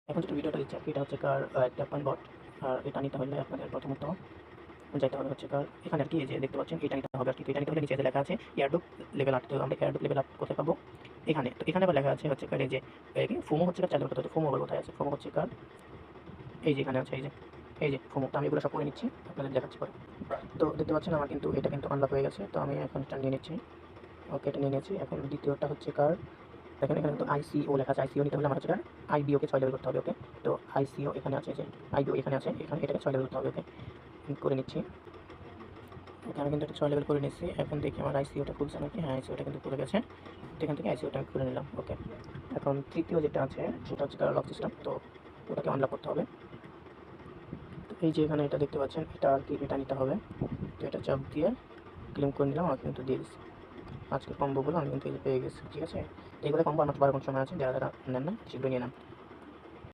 এখন যেটা ভিডিওটা দিচ্ছে এটা হচ্ছে কার একটা পয়েন্ট বট। আর এটা নিতে হলে আপনাদের প্রথমত যাইতে হবে হচ্ছে কার এখানে আর কি, এই যে দেখতে পাচ্ছেন এটা নিতে হবে আর কি। তো এটা নিতে হলে নিচে যে লেখা আছে এয়ারড্রপ লেভেল 8। তো আমরা এয়ারড্রপ লেভেল 8 কোথায় পাবো? এখানে। তো এখানে আবার লেখা আছে হচ্ছে কার এই যে ফোমো হচ্ছে কার চালু করতে হবে। ফোমো আবার কোথায় আছে? ফোমো হচ্ছে কার এই যে এখানে আছে, এই যে ফোমো। তো আমি এগুলো সব করে নিচ্ছি, আপনাদের দেখাচ্ছি পরে। তো দেখতে পাচ্ছেন আমার কিন্তু এটা কিন্তু আনলক হয়ে গেছে। তো আমি এখন এটা নিয়ে নিচ্ছি। ওকে, এটা নিয়ে নিয়েছি। এখন দ্বিতীয়টা হচ্ছে কার, দেখেন এখানে কিন্তু আইসিও লেখা আছে। আইসিও নিতে হলে আমার হচ্ছে কার আইবিওকে 6 লেভেল করতে হবে। ওকে, তো আইসিও এখানে আছে, যে আইবিও এখানে আছে, এখানে এটাকে 6 লেভেল করতে হবে। ওকে, করে নিচ্ছি। ওকে, আমি কিন্তু এটা 6 লেভেল করে নিচ্ছি। এখন দেখি আমার আইসিওটা খুলছে নাকি। হ্যাঁ, আইসিওটা কিন্তু খুলে গেছে। তো এখান থেকে আইসিওটা আমি খুলে নিলাম। ওকে, এখন তৃতীয় যেটা আছে সেটা হচ্ছে কার লক সিস্টেম। তো ওটাকে আনলক করতে হবে। তো এই যে এখানে এটা দেখতে পাচ্ছেন, এটা আর কি, এটা নিতে হবে। তো এটা চাপ দিয়ে ক্লেম করে নিলাম। আর কিন্তু দিয়ে দিচ্ছি আজকে কম্বোগুলো আমি কিন্তু পেয়ে গেছি। ঠিক আছে, তো এগুলো কম্বো আমার 12 ঘন্টা সময় আছে। যারা যারা নেন না শীঘ্রই নিয়ে নেন।